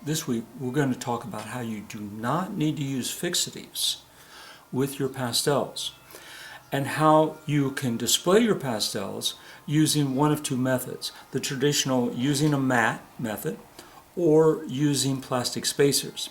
This week we're going to talk about how you do not need to use fixatives with your pastels and how you can display your pastels using one of two methods: the traditional using a mat method or using plastic spacers.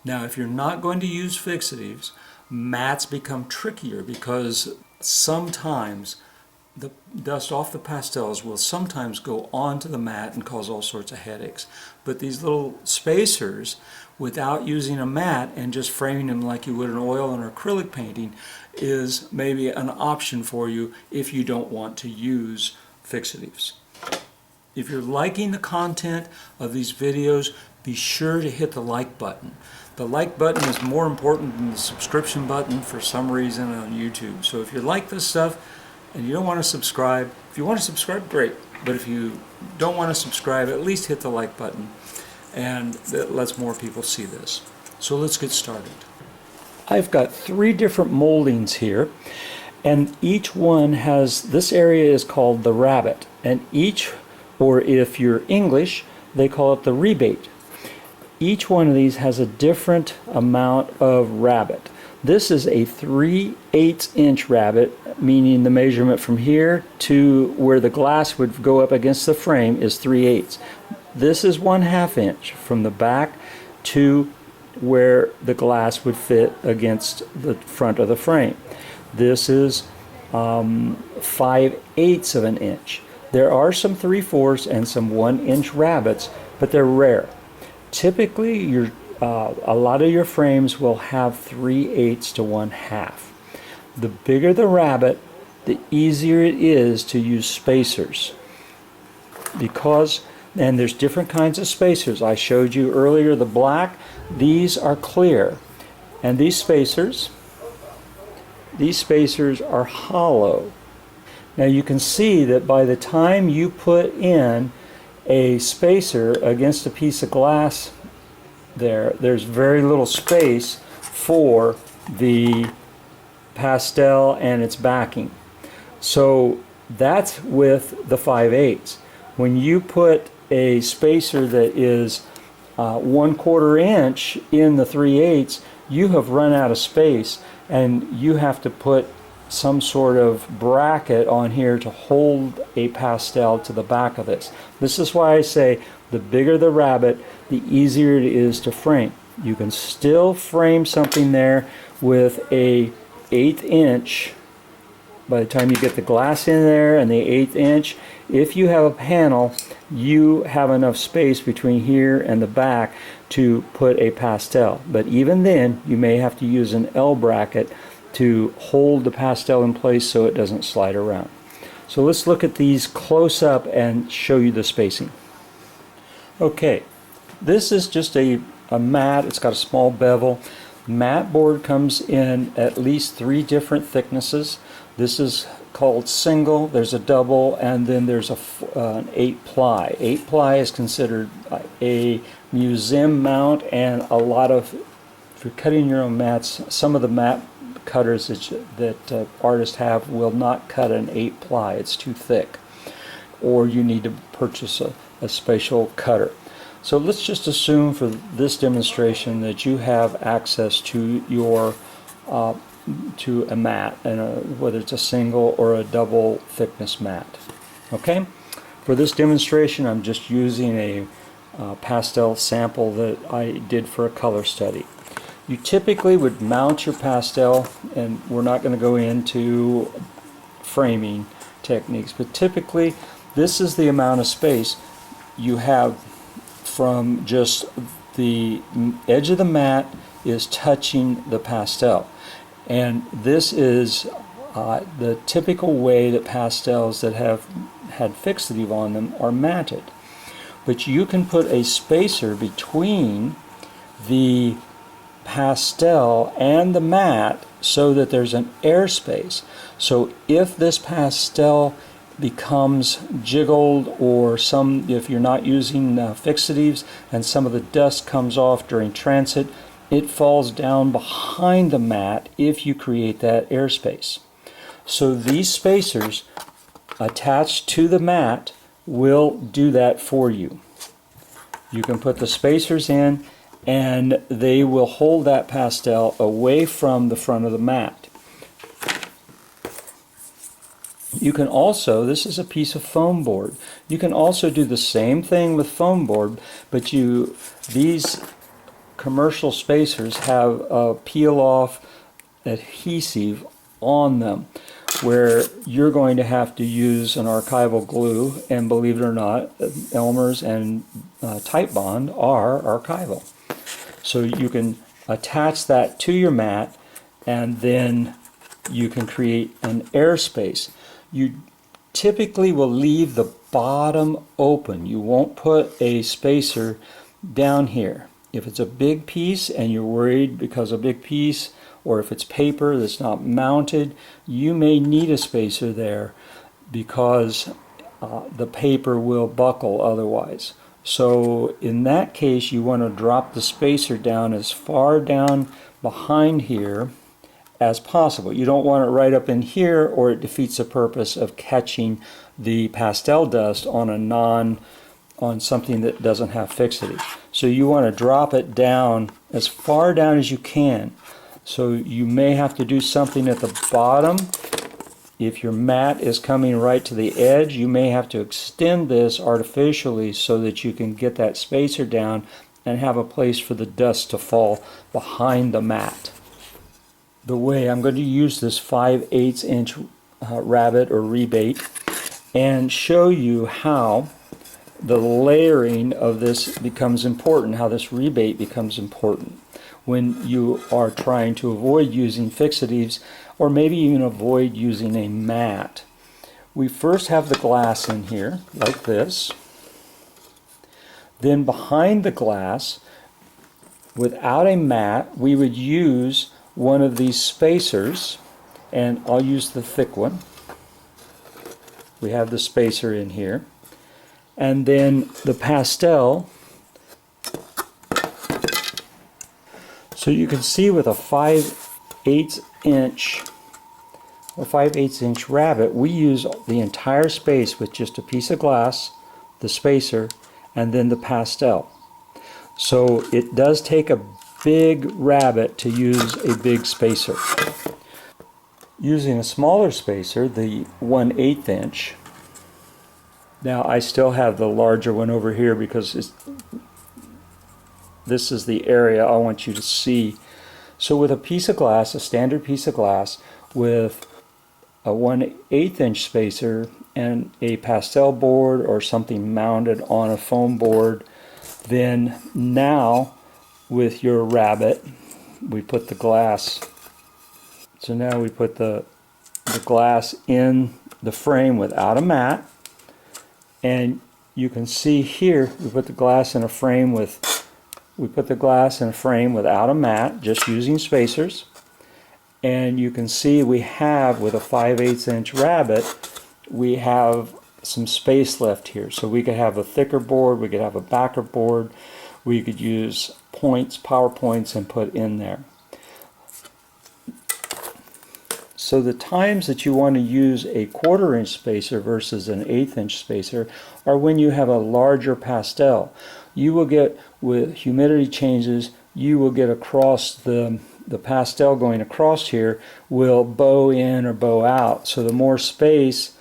Now, if you're not going to use fixatives, mats become trickier because sometimes the dust off the pastels will sometimes go onto the mat and cause all sorts of headaches. But these little spacers, without using a mat and just framing them like you would an oil and acrylic painting, is maybe an option for you if you don't want to use fixatives. If you're liking the content of these videos, be sure to hit the like button. The like button is more important than the subscription button for some reason on YouTube. So if you like this stuff and you don't want to subscribe, if you want to subscribe, great. But if you don't want to subscribe, at least hit the like button, and that lets more people see this. So let's get started. I've got 3 different moldings here, and each one has, this area is called the rabbet, and each, or if you're English, they call it the rebate. Each one of these has a different amount of rabbet. This is a 3/8 inch rabbet, meaning the measurement from here to where the glass would go up against the frame is 3/8. This is 1/2 inch from the back to where the glass would fit against the front of the frame. This is 5/8 of an inch. There are some 3/4 and some 1 inch rabbets, but they're rare. Typically, a lot of your frames will have 3/8 to 1/2. The bigger the rabbet, the easier it is to use spacers. And there's different kinds of spacers. I showed you earlier the black. These are clear. And these spacers are hollow. Now you can see that by the time you put in a spacer against a piece of glass there's very little space for the pastel and its backing. So that's with the 5/8. When you put a spacer that is 1/4 inch in the 3/8, you have run out of space, and you have to put some sort of bracket on here to hold a pastel to the back of this. This is why I say the bigger the rabbet, the easier it is to frame. You can still frame something there with a 1/8 inch. By the time you get the glass in there and the 1/8 inch, if you have a panel, you have enough space between here and the back to put a pastel. But even then, you may have to use an L bracket to hold the pastel in place so it doesn't slide around. So let's look at these close up and show you the spacing. Okay, this is just a mat. It's got a small bevel. Mat board comes in at least 3 different thicknesses. This is called single, there's a double, and then there's an 8-ply. 8-ply is considered a museum mount, and a lot of, if you're cutting your own mats, some of the mat cutters that artists have will not cut an 8-ply. It's too thick, or you need to purchase a special cutter. So let's just assume for this demonstration that you have access to your to a mat, and whether it's a single or a double thickness mat. Okay, for this demonstration I'm just using a pastel sample that I did for a color study. You typically would mount your pastel, and we're not going to go into framing techniques, but typically this is the amount of space you have from just the edge of the mat is touching the pastel. And this is the typical way that pastels that have had fixative on them are matted. But you can put a spacer between the pastel and the mat so that there's an airspace. So if this pastel becomes jiggled, or if you're not using fixatives and some of the dust comes off during transit, it falls down behind the mat if you create that airspace. So these spacers attached to the mat will do that for you. You can put the spacers in and they will hold that pastel away from the front of the mat. You can also, this is a piece of foam board, you can also do the same thing with foam board, but these commercial spacers have a peel off adhesive on them where you're going to have to use an archival glue, and believe it or not, Elmer's and Titebond are archival. So you can attach that to your mat and then you can create an airspace. You typically will leave the bottom open. You won't put a spacer down here. If it's a big piece and you're worried because a big piece, or if it's paper that's not mounted, you may need a spacer there because the paper will buckle otherwise. So in that case, you want to drop the spacer down as far down behind here as possible. You don't want it right up in here, or it defeats the purpose of catching the pastel dust on something that doesn't have fixative. So you want to drop it down as far down as you can. So you may have to do something at the bottom. If your mat is coming right to the edge, you may have to extend this artificially so that you can get that spacer down and have a place for the dust to fall behind the mat. The way I'm going to use this 5/8 inch rabbet or rebate and show you how the layering of this becomes important, how this rebate becomes important when you are trying to avoid using fixatives or maybe even avoid using a mat. We first have the glass in here like this. Then behind the glass, without a mat, we would use one of these spacers, and I'll use the thick one. We have the spacer in here. And then the pastel. So you can see with a 5/8 inch rabbet, we use the entire space with just a piece of glass, the spacer, and then the pastel. So it does take a big rabbet to use a big spacer. Using a smaller spacer, the 1/8 inch, now I still have the larger one over here because this is the area I want you to see. So with a piece of glass, a standard piece of glass, with a 1/8 inch spacer and a pastel board or something mounted on a foam board, then now with your rabbet, we put the glass. So now we put the glass in the frame without a mat, and you can see here we put the glass in a frame without a mat, just using spacers. And you can see we have, with a 5/8 inch rabbet, we have some space left here. So we could have a thicker board, we could have a backer board, we could use points, power points, and put in there. So the times that you want to use a 1/4 inch spacer versus an 1/8 inch spacer are when you have a larger pastel. You will get, with humidity changes, you will get across the pastel going across here will bow in or bow out. So the more space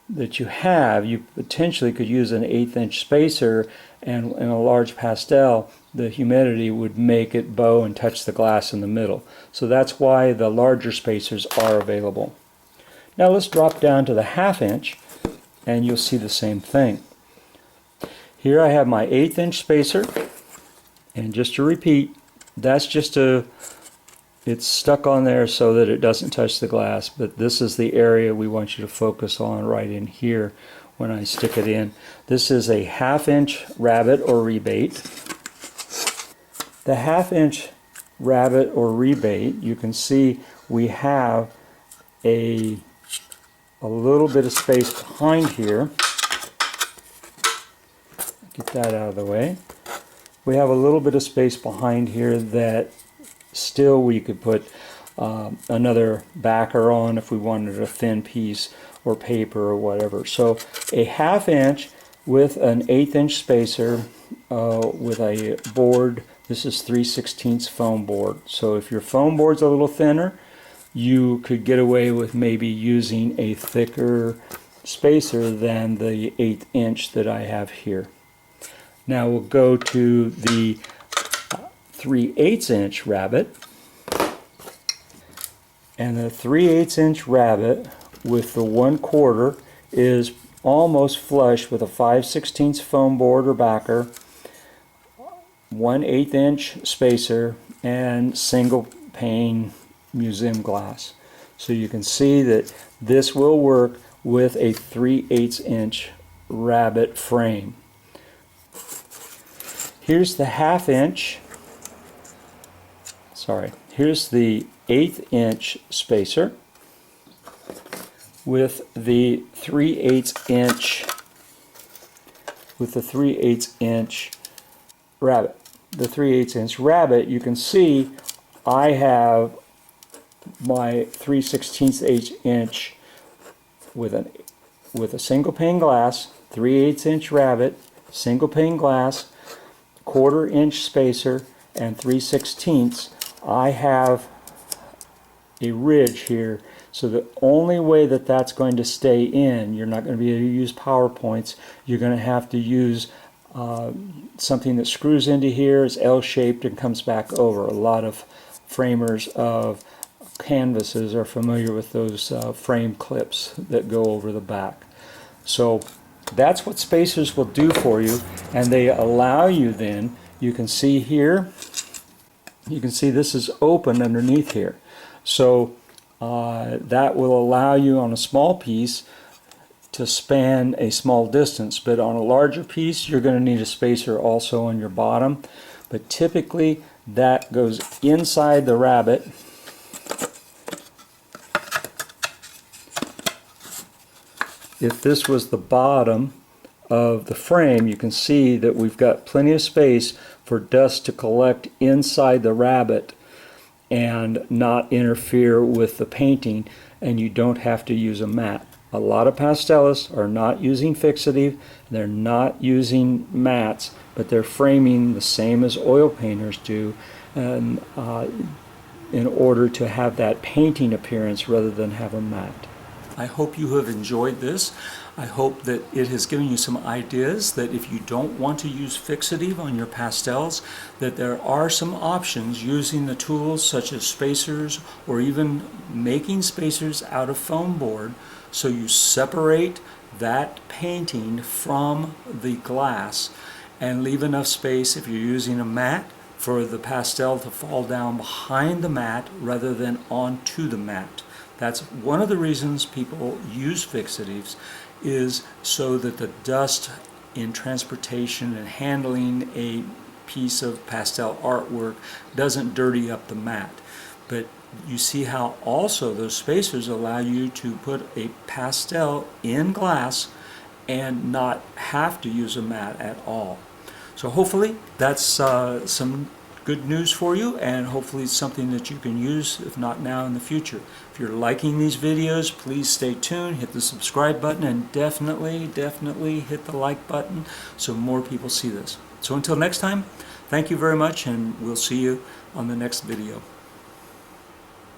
that you have, you potentially could use an 1/8 inch spacer, and in a large pastel, the humidity would make it bow and touch the glass in the middle. So that's why the larger spacers are available. Now let's drop down to the 1/2 inch and you'll see the same thing. Here I have my 1/8 inch spacer, and just to repeat, that's just it's stuck on there so that it doesn't touch the glass, but this is the area we want you to focus on right in here when I stick it in. This is a 1/2 inch rabbet or rebate. The 1/2 inch rabbet or rebate, you can see we have a little bit of space behind here. Get that out of the way. We have a little bit of space behind here that still we could put another backer on if we wanted a thin piece or paper or whatever. So a 1/2 inch with an 1/8 inch spacer with a board. This is 3/16 foam board. So if your foam board's a little thinner, you could get away with maybe using a thicker spacer than the 1/8 inch that I have here. Now we'll go to the 3/8 inch rabbit. And the 3/8 inch rabbit with the 1/4 is almost flush with a 5/16 foam board or backer, 1/8 inch spacer, and single pane museum glass. So you can see that this will work with a 3/8 inch rabbit frame. Here's the 1/2 inch, here's the 1/8 inch spacer with the 3/8 inch rabbit. The 3/8 inch rabbit, you can see I have my 3/16 inch with a single pane glass, 3/8 inch rabbit, single pane glass, 1/4 inch spacer, and 3/16. I have a ridge here, so the only way that that's going to stay in, you're not going to be able to use PowerPoints. You're going to have to use something that screws into here, is L-shaped and comes back over. A lot of framers of canvases are familiar with those frame clips that go over the back. So that's what spacers will do for you, and they allow you then, you can see here, you can see this is open underneath here. So that will allow you on a small piece to span a small distance, but on a larger piece you're going to need a spacer also on your bottom. But typically that goes inside the rabbit. If this was the bottom of the frame, you can see that we've got plenty of space for dust to collect inside the rabbit and not interfere with the painting, and you don't have to use a mat. A lot of pastelists are not using fixative, they're not using mats, but they're framing the same as oil painters do, and in order to have that painting appearance rather than have a mat. I hope you have enjoyed this. I hope that it has given you some ideas that if you don't want to use fixative on your pastels, that there are some options using the tools such as spacers or even making spacers out of foam board, so you separate that painting from the glass and leave enough space, if you're using a mat, for the pastel to fall down behind the mat rather than onto the mat. That's one of the reasons people use fixatives, is so that the dust in transportation and handling a piece of pastel artwork doesn't dirty up the mat. But you see how also those spacers allow you to put a pastel in glass and not have to use a mat at all. So hopefully that's some good news for you, and hopefully it's something that you can use, if not now, in the future. If you're liking these videos, please stay tuned, hit the subscribe button, and definitely hit the like button so more people see this. So until next time, thank you very much, and we'll see you on the next video.